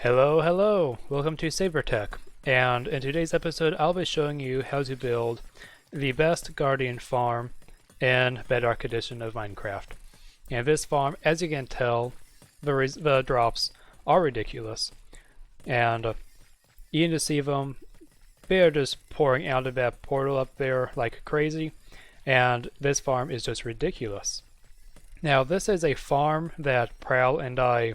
Hello, welcome to SaberTech, and in today's episode I'll be showing you how to build the best guardian farm in Bedrock edition of Minecraft. And this farm, as you can tell, the drops are ridiculous, and you can just see them. They are just pouring out of that portal up there like crazy, and this farm is just ridiculous. Now this is a farm that Prowl and I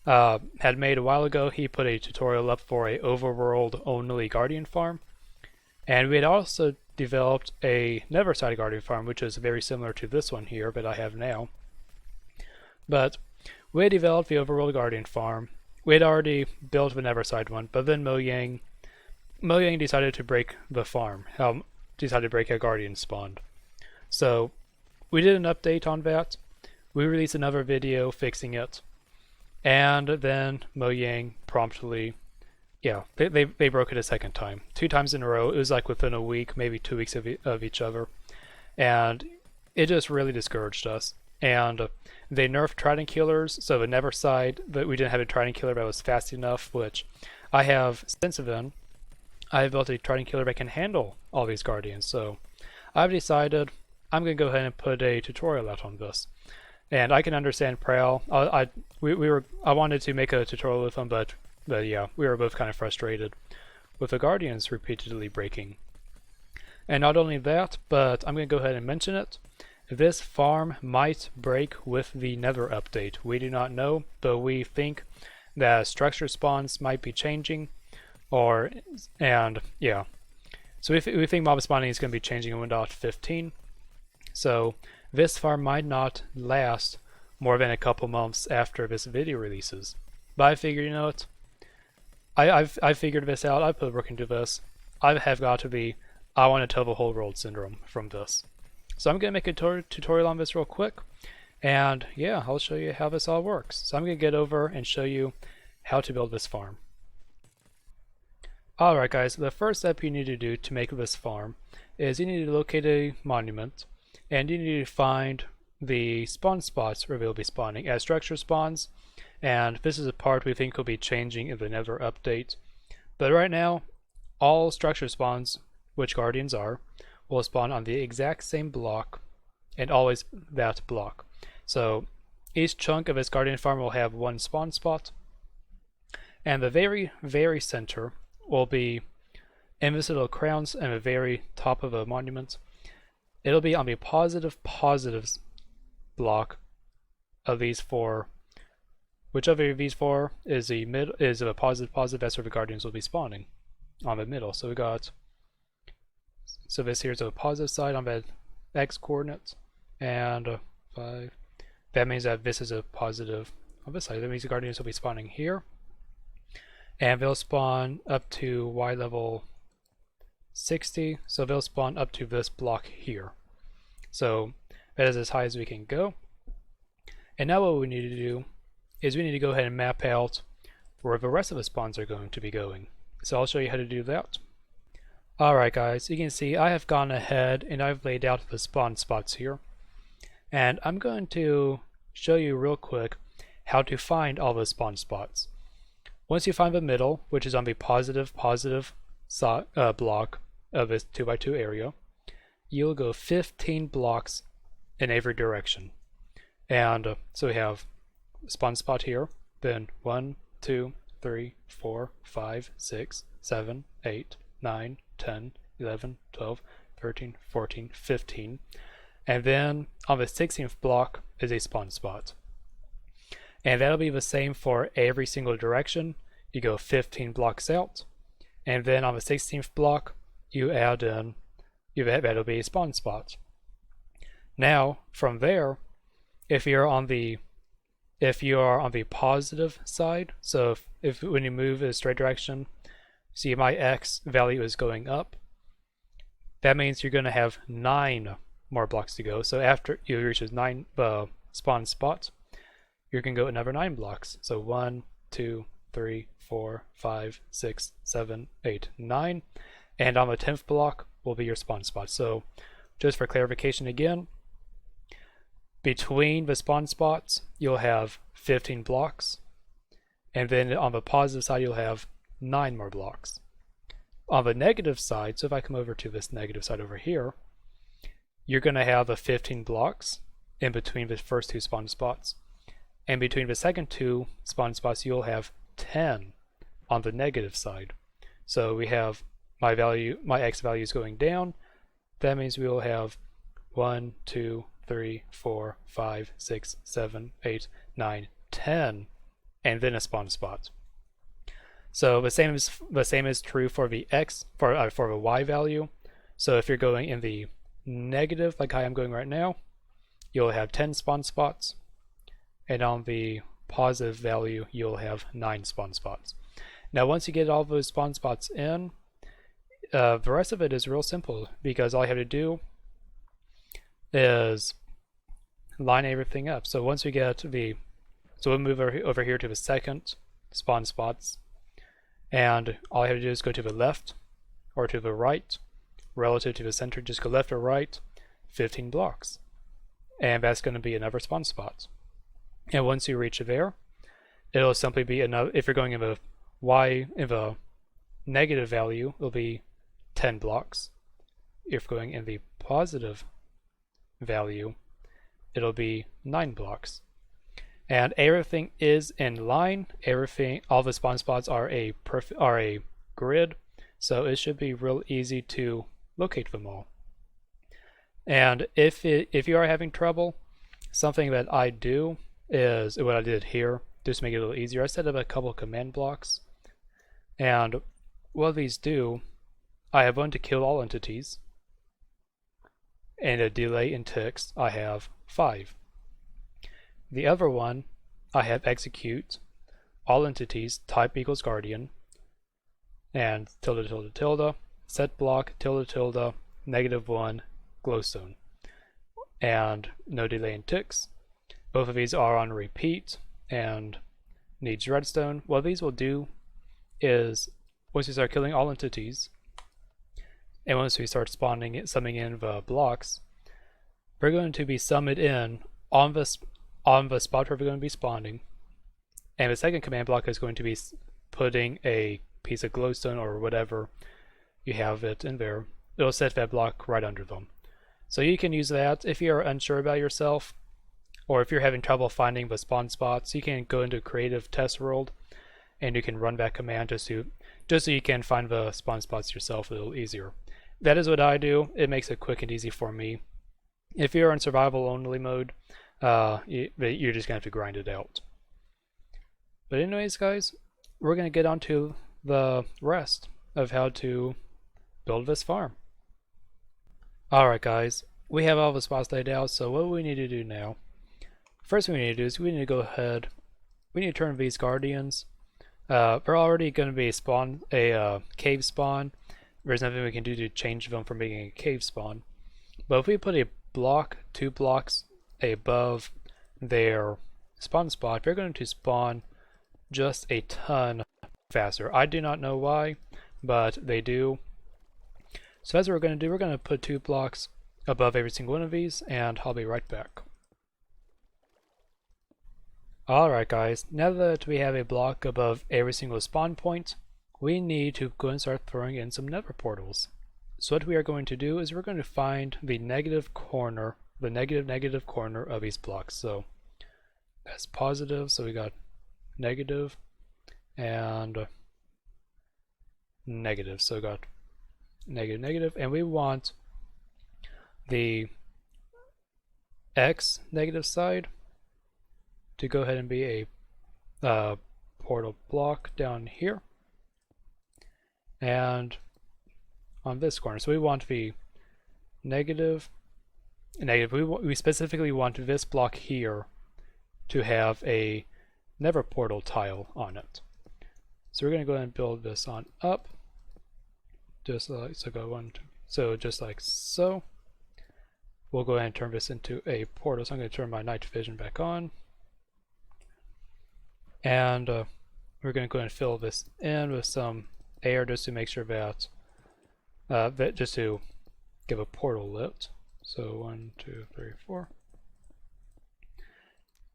had made a while ago. He put a tutorial up for a Overworld only guardian farm, and we had also developed a Nether side guardian farm, which is very similar to this one here that I have now. But we had developed the Overworld guardian farm. We had already built the Nether side one, but then Mojang decided to break the farm. Decided to break a guardian spawn. So we did an update on that. We released another video fixing it. And then Mojang promptly, they broke it a second time. 2 times in a row. It was like within a week, maybe 2 weeks of each other. And it just really discouraged us. And they nerfed trident killers, so the Nether side, that we didn't have a trident killer that was fast enough, which I have since then. I built a trident killer that can handle all these guardians, so I've decided I'm going to go ahead and put a tutorial out on this. And I can understand Prowl. I wanted to make a tutorial with him, but yeah, we were both kind of frustrated with the guardians repeatedly breaking. And not only that, but I'm going to go ahead and mention it. This farm might break with the Nether update. We do not know, but we think that structure spawns might be changing, So we think mob spawning is going to be changing in 1.15. So this farm might not last more than a couple months after this video releases. But I figured, you know what? I figured this out. I put work into this. I have got to be, I want to tell the whole world syndrome from this. So I'm going to make a tutorial on this real quick. And yeah, I'll show you how this all works. So I'm going to get over and show you how to build this farm. Alright guys, the first step you need to do to make this farm is you need to locate a monument. And you need to find the spawn spots where they'll be spawning as structure spawns. And this is a part we think will be changing in the Nether update. But right now, all structure spawns, which guardians are, will spawn on the exact same block, and always that block. So each chunk of this guardian farm will have 1 spawn spot. And the very, very center will be in this little crowns and the very top of a monument. It'll be on the positives block of these 4. Whichever of these 4 is a positive, that's where the guardians will be spawning on the middle. So this here is a positive side on the x coordinates, and 5. That means that this is a positive on this side. That means the guardians will be spawning here, and they'll spawn up to y level 60, so they'll spawn up to this block here. So that is as high as we can go. And now what we need to do is we need to go ahead and map out where the rest of the spawns are going to be going. So I'll show you how to do that. Alright guys, you can see I have gone ahead and I've laid out the spawn spots here. And I'm going to show you real quick how to find all the spawn spots. Once you find the middle, which is on the positive block of this 2x2 area, you'll go 15 blocks in every direction. And so we have spawn spot here, then 1, 2, 3, 4, 5, 6, 7, 8, 9, 10, 11, 12, 13, 14, 15. And then on the 16th block is a spawn spot. And that'll be the same for every single direction. You go 15 blocks out, and then on the 16th block you add in, that'll be a spawn spot. Now from there, if you are on the positive side, so if when you move in a straight direction, see my x value is going up, that means you're going to have 9 more blocks to go. So after you reach 9 spawn spots, you can go another 9 blocks. So 1, 2, 3, 4, 5, 6, 7, 8, 9. And on the 10th block will be your spawn spot. So just for clarification again, between the spawn spots you'll have 15 blocks. and then on the positive side you'll have 9 more blocks. On the negative side, so if I come over to this negative side over here, you're going to have 15 blocks in between the first 2 spawn spots. And between the second 2 spawn spots, you'll have 10 on the negative side. So we have my x value is going down. That means we will have 1, 2, 3, 4, 5, 6, 7, 8, 9, 10, and then a spawn spot. So the same is true for the for the y value. So if you're going in the negative, like I am going right now, you'll have 10 spawn spots, and on the positive value, you'll have 9 spawn spots. Now, once you get all those spawn spots in, the rest of it is real simple, because all you have to do is line everything up. So once we get so we'll move over here to the second spawn spots, and all you have to do is go to the left or to the right, relative to the center, just go left or right, 15 blocks. And that's going to be another spawn spot. And once you reach there, it'll simply be another, if you're going in the negative value, it'll be 10 blocks. If going in the positive value, it'll be 9 blocks. And everything is in line. All the spawn spots are a grid, so it should be real easy to locate them all. And if you are having trouble, something that I do is what I did here, just to make it a little easier. I set up a couple command blocks, and what these do, I have one to kill all entities, and a delay in ticks, I have 5. The other one, I have execute all entities, type equals guardian, and tilde tilde tilde, set block tilde tilde, -1, glowstone, and no delay in ticks. Both of these are on repeat and needs redstone. What these will do is, once we start killing all entities, and once we start summoning in the blocks, we're going to be summoned in on the spot where we're going to be spawning, and the second command block is going to be putting a piece of glowstone or whatever you have it in there. It'll set that block right under them. So you can use that if you're unsure about yourself, or if you're having trouble finding the spawn spots. You can go into Creative Test World, and you can run that command just so you can find the spawn spots yourself a little easier. That is what I do. It makes it quick and easy for me. If you're in survival only mode, you're just gonna have to grind it out. But anyways, guys, we're gonna get on to the rest of how to build this farm. Alright guys, we have all the spots laid out, so what we need to do now, first thing we need to do is we need to go ahead, we need to turn these guardians, they're already going to be a cave spawn. There's nothing we can do to change them from being a cave spawn. But if we put a block, 2 blocks above their spawn spot, they're going to spawn just a ton faster. I do not know why, but they do. So that's what we're going to do. We're going to put 2 blocks above every single one of these, and I'll be right back. Alright guys, now that we have a block above every single spawn point, we need to go and start throwing in some nether portals. So what we are going to do is we're going to find the negative corner, the negative corner of these blocks. So that's positive, so we got negative and negative. So we got negative, and we want the x negative side to go ahead and be a portal block down here, and on this corner. So we want the negative. We specifically want this block here to have a nether portal tile on it. So we're going to go ahead and build this on up, just like so. Just like so. We'll go ahead and turn this into a portal. So I'm going to turn my night vision back on. And we're going to go ahead and fill this in with some air just to make sure that, just to give a portal lit. So 1, 2, 3, 4.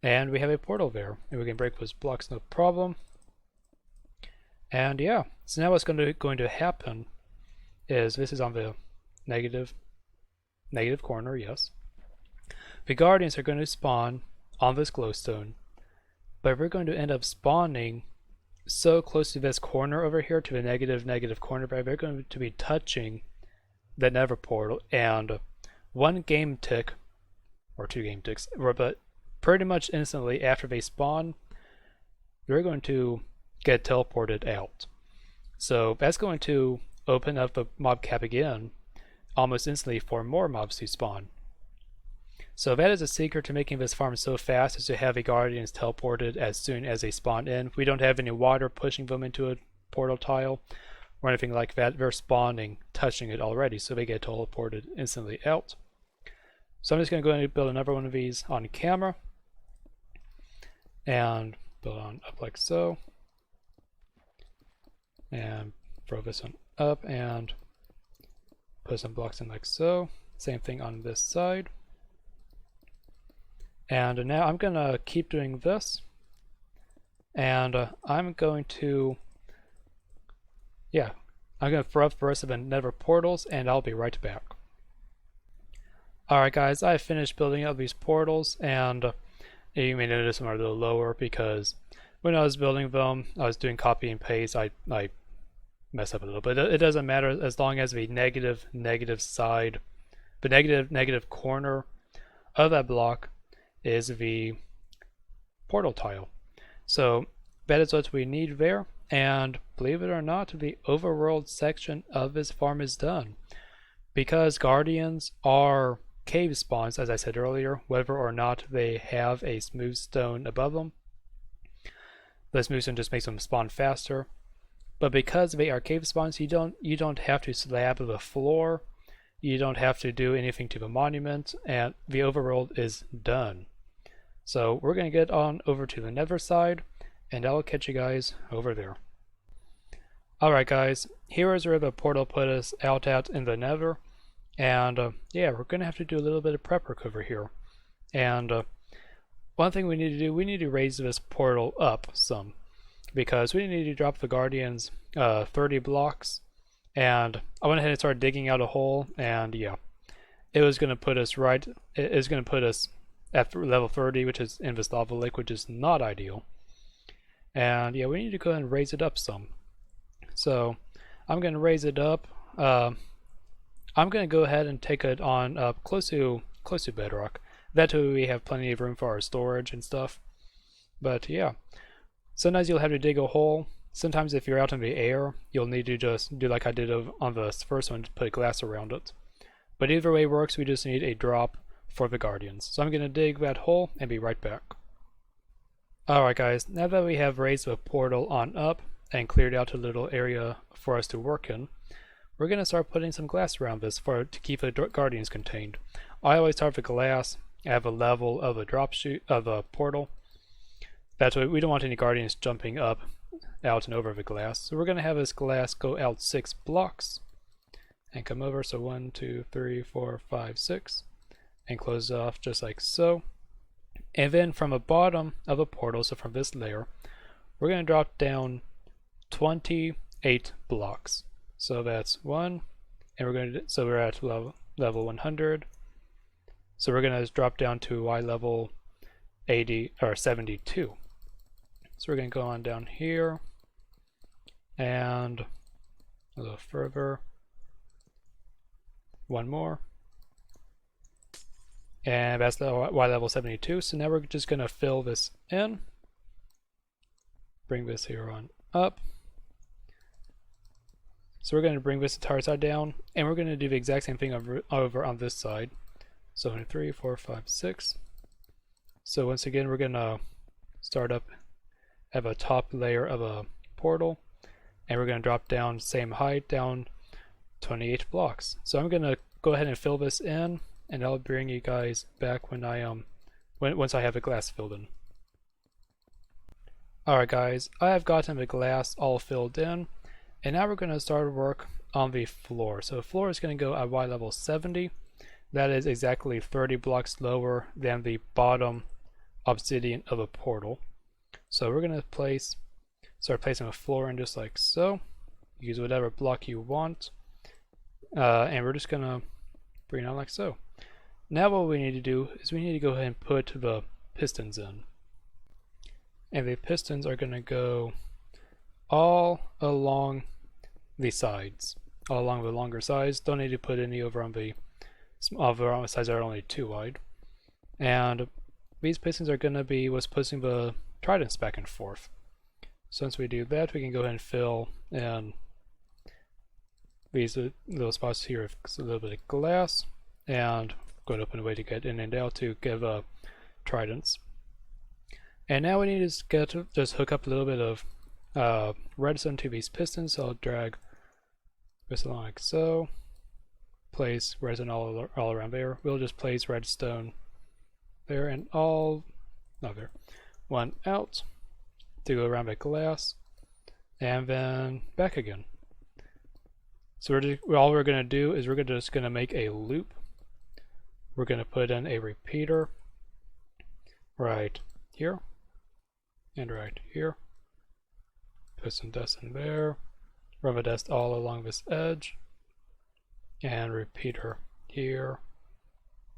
And we have a portal there. And we can break those blocks no problem. And yeah, so now what's going to happen is this is on the negative corner, yes. The guardians are going to spawn on this glowstone, but we're going to end up spawning so close to this corner over here, to the negative corner, but they're going to be touching the Nether portal, and one game tick, or 2 game ticks, but pretty much instantly after they spawn, they're going to get teleported out. So that's going to open up the mob cap again almost instantly for more mobs to spawn. So that is a secret to making this farm so fast, is to have the guardians teleported as soon as they spawn in. We don't have any water pushing them into a portal tile or anything like that. They're spawning, touching it already, so they get teleported instantly out. So I'm just going to go ahead and build another one of these on camera and build on up like so, and throw this one up and put some blocks in like so. Same thing on this side. And now I'm going to keep doing this, and I'm going to throw up the rest of the Nether portals, and I'll be right back. Alright guys, I finished building up these portals, and you may notice them are a little lower because when I was building them, I was doing copy and paste. I messed up a little bit. It doesn't matter as long as the negative side, the negative corner of that block is the portal tile. So that is what we need there, and believe it or not, the overworld section of this farm is done. Because guardians are cave spawns, as I said earlier, whether or not they have a smooth stone above them, the smooth stone just makes them spawn faster. But because they are cave spawns, you don't have to slab the floor, you don't have to do anything to the monument, and the overworld is done. So we're going to get on over to the Nether side, and I'll catch you guys over there. Alright guys, here is where the portal put us out at in the Nether, and yeah, we're going to have to do a little bit of prep work over here. And one thing we need to do, we need to raise this portal up some, because we need to drop the guardians 30 blocks, and I went ahead and started digging out a hole, and yeah, it was going to put us at level 30, which is in this lava lake, which is not ideal. And yeah, we need to go ahead and raise it up some. So I'm going to raise it up. I'm going to go ahead and take it on up close to Bedrock. That way we have plenty of room for our storage and stuff. But yeah, sometimes you'll have to dig a hole. Sometimes if you're out in the air, you'll need to just do like I did on the first one, to put glass around it. But either way works, we just need a drop for the guardians. So I'm going to dig that hole and be right back. Alright guys, now that we have raised the portal on up and cleared out a little area for us to work in, we're going to start putting some glass around this to keep the guardians contained. I always start with glass at the level of a drop chute of a portal. That's why we don't want any guardians jumping up, out and over the glass. So we're going to have this glass go out 6 blocks and come over. So 1, 2, 3, 4, 5, 6, and close it off just like so. And then from the bottom of the portal, so from this layer, we're going to drop down 28 blocks. So that's 1, and we're at level 100. So we're going to drop down to Y level 80 or 72. So we're going to go on down here and a little further. One more. And that's the Y level 72. So now we're just going to fill this in. Bring this here on up. So we're going to bring this entire side down, and we're going to do the exact same thing over on this side. So 1, 2, 3, 4, 5, 6. So once again, we're going to start up at the top layer of a portal, and we're going to drop down same height, down 28 blocks. So I'm going to go ahead and fill this in, and I'll bring you guys back when once I have the glass filled in. Alright guys, I have gotten the glass all filled in, and now we're going to start work on the floor. So the floor is going to go at Y level 70. That is exactly 30 blocks lower than the bottom obsidian of a portal. So we're going to place Start placing a floor in just like so. Use whatever block you want. And we're just gonna bring it on like so. Now what we need to do is we need to go ahead and put the pistons in. And the pistons are gonna go all along the sides. All along the longer sides. Don't need to put any over on the sides that are only 2 wide. And these pistons are gonna be what's pushing the tridents back and forth. So once we do that, we can go ahead and fill in these little spots here with a little bit of glass, and go to open a way to get in and out to give tridents. And now we need to just hook up a little bit of redstone to these pistons. So I'll drag this along like so. Place redstone all around there. We'll just place redstone there and one out to go around the glass, and then back again. So all we're going to do is we're just going to make a loop. We're going to put in a repeater right here and right here. Put some dust in there. Run the dust all along this edge, and repeater here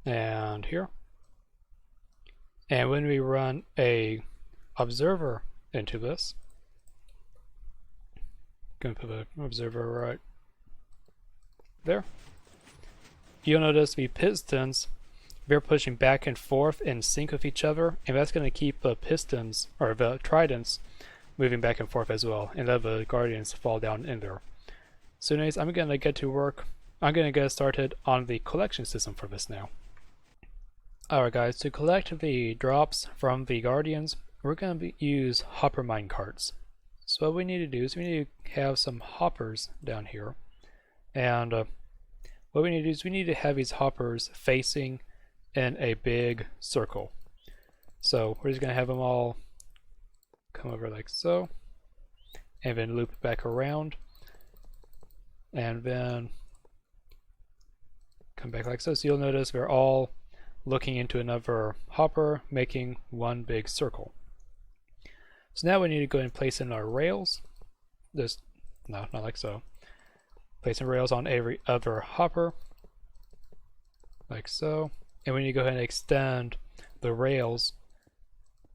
and here. And when we run a observer into this, gonna put the observer right there. You'll notice the pistons, they're pushing back and forth in sync with each other, and that's going to keep the pistons, or the tridents, moving back and forth as well, and let the guardians fall down in there. So anyways, I'm going to get to work. I'm going to get started on the collection system for this now. Alright guys, to collect the drops from the guardians, we're going to use hopper minecarts. So what we need to do is we need to have some hoppers down here, and what we need to do is we need to have these hoppers facing in a big circle. So we're just going to have them all come over like so, and then loop back around, and then come back like so. So you'll notice they're all looking into another hopper, making one big circle. So now we need to go and place in our rails. No, not like so. Placing rails on every other hopper, like so. And we need to go ahead and extend the rails,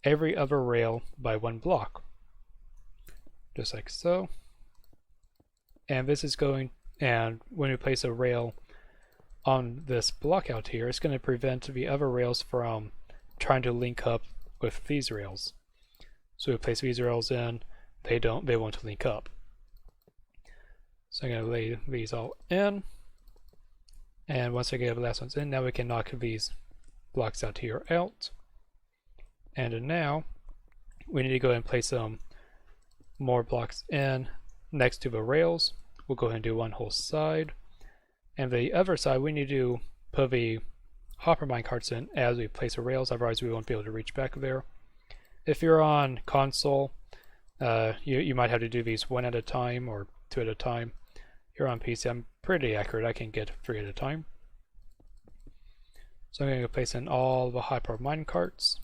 every other rail, by 1 block. Just like so. And this is going, and when we place a rail on this block out here, it's going to prevent the other rails from trying to link up with these rails. So we place these rails in, they won't link up. So I'm going to lay these all in, and once I get the last ones in, now we can knock these blocks out here out. And now we need to go ahead and place some more blocks in next to the rails. We'll go ahead and do one whole side, and the other side we need to put the hopper minecarts in as we place the rails, otherwise we won't be able to reach back there. If you're on console, you might have to do these 1 at a time or 2 at a time. Here on PC, I'm pretty accurate. I can get 3 at a time. So I'm going to place in all the hopper minecarts,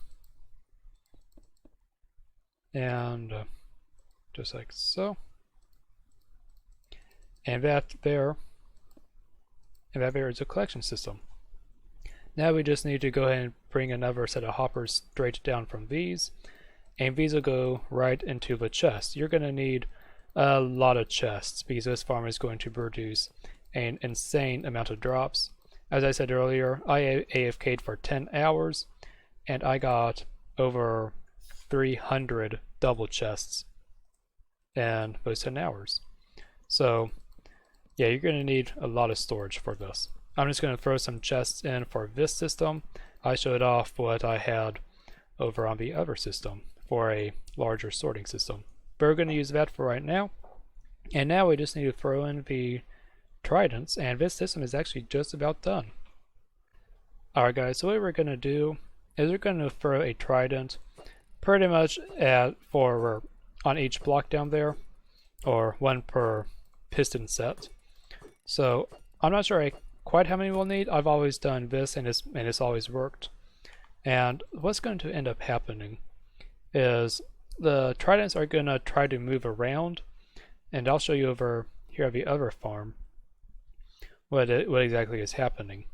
and just like so. And that there is a collection system. Now we just need to go ahead and bring another set of hoppers straight down from these, and these will go right into the chest. You're going to need a lot of chests because this farm is going to produce an insane amount of drops. As I said earlier, I AFK'd for 10 hours and I got over 300 double chests in those 10 hours. So yeah, you're going to need a lot of storage for this. I'm just going to throw some chests in for this system. I showed off what I had over on the other system for a larger sorting system. But we're going to use that for right now. And now we just need to throw in the tridents, and this system is actually just about done. Alright guys, so what we're going to do is we're going to throw a trident pretty much on each block down there, or 1 per piston set. So I'm not sure quite how many we'll need. I've always done this, and it's always worked. And what's going to end up happening is the tridents are gonna try to move around, and I'll show you over here at the other farm what exactly is happening.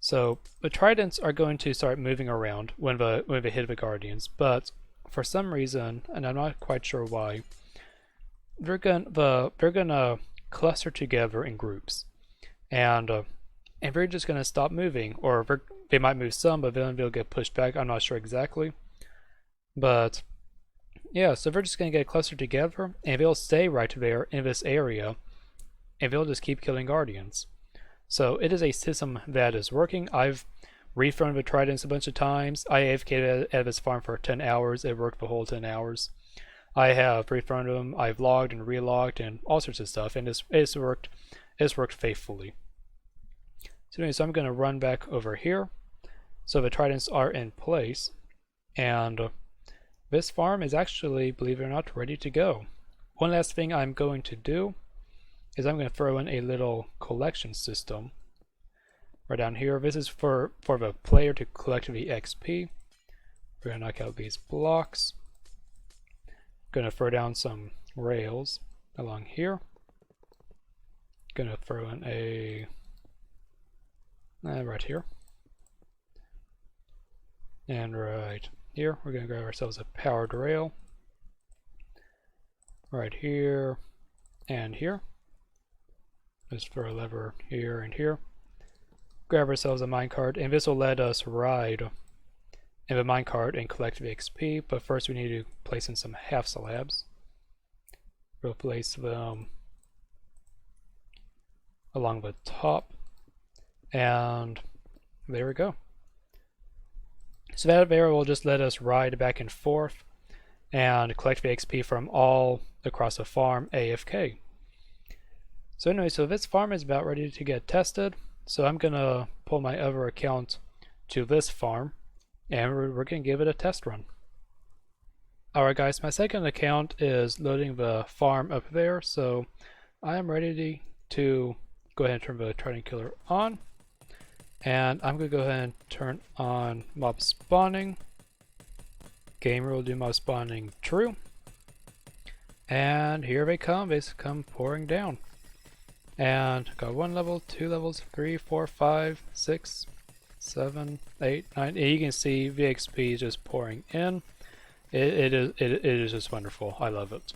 So the tridents are going to start moving around when they hit the guardians, but for some reason, and I'm not quite sure why, they're gonna cluster together in groups, and they're just gonna stop moving, or they might move some, but then they'll get pushed back. I'm not sure exactly, but yeah, so they're just gonna get clustered together, and they'll stay right there in this area, and they'll just keep killing guardians. So it is a system that is working. I've reframe the tridents a bunch of times. I AFK'd at this farm for 10 hours. It worked the whole 10 hours. I have reframed them. I've logged and relogged and all sorts of stuff, and it's worked faithfully. So anyway, so I'm going to run back over here. So the tridents are in place, and this farm is actually, believe it or not, ready to go. One last thing I'm going to do is I'm going to throw in a little collection system right down here. This is for the player to collect the XP. We're going to knock out these blocks. Going to throw down some rails along here. Going to throw in a right here. And right here, we're going to grab ourselves a powered rail. Right here and here. Just throw a lever here and here. Grab ourselves a minecart, and this will let us ride in the minecart and collect the XP. But first we need to place in some half slabs. We'll place them along the top, and there we go. So that there will just let us ride back and forth and collect the XP from all across the farm AFK. So anyway, so this farm is about ready to get tested. So I'm gonna pull my other account to this farm, and we're gonna give it a test run. Alright guys, my second account is loading the farm up there, so I am ready to go ahead and turn the trident killer on. And I'm gonna go ahead and turn on mob spawning. Gamer will do mob spawning true. And here they come pouring down. And got 1 level, 2 levels, 3, 4, 5, 6, 7, 8, 9. And you can see the XP is just pouring in. It is just wonderful. I love it.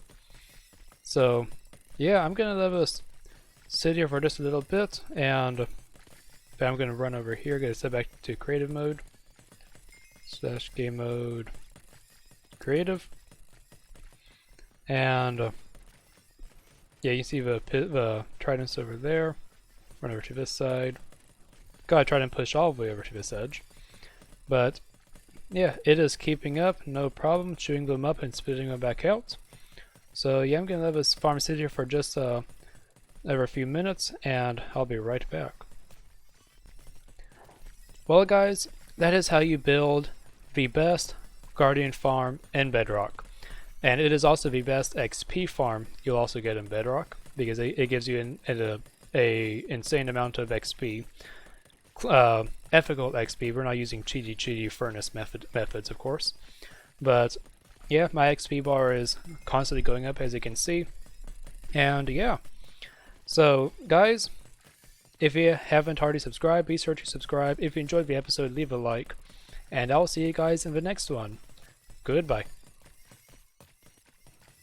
So yeah, I'm gonna let us sit here for just a little bit, and I'm gonna run over here, get set back to creative mode. / game mode creative. And yeah, you can see the tridents over there. Run over to this side. Gotta try and push all the way over to this edge. But yeah, it is keeping up, no problem, chewing them up and spitting them back out. So yeah, I'm gonna let this farm sit here for just over a few minutes, and I'll be right back. Well guys, that is how you build the best Guardian farm in Bedrock. And it is also the best XP farm you'll also get in Bedrock, because it gives you an insane amount of XP. Ethical XP. We're not using cheaty furnace methods, of course. But yeah, my XP bar is constantly going up, as you can see. And yeah. So guys, if you haven't already subscribed, be sure to subscribe. If you enjoyed the episode, leave a like. And I'll see you guys in the next one. Goodbye.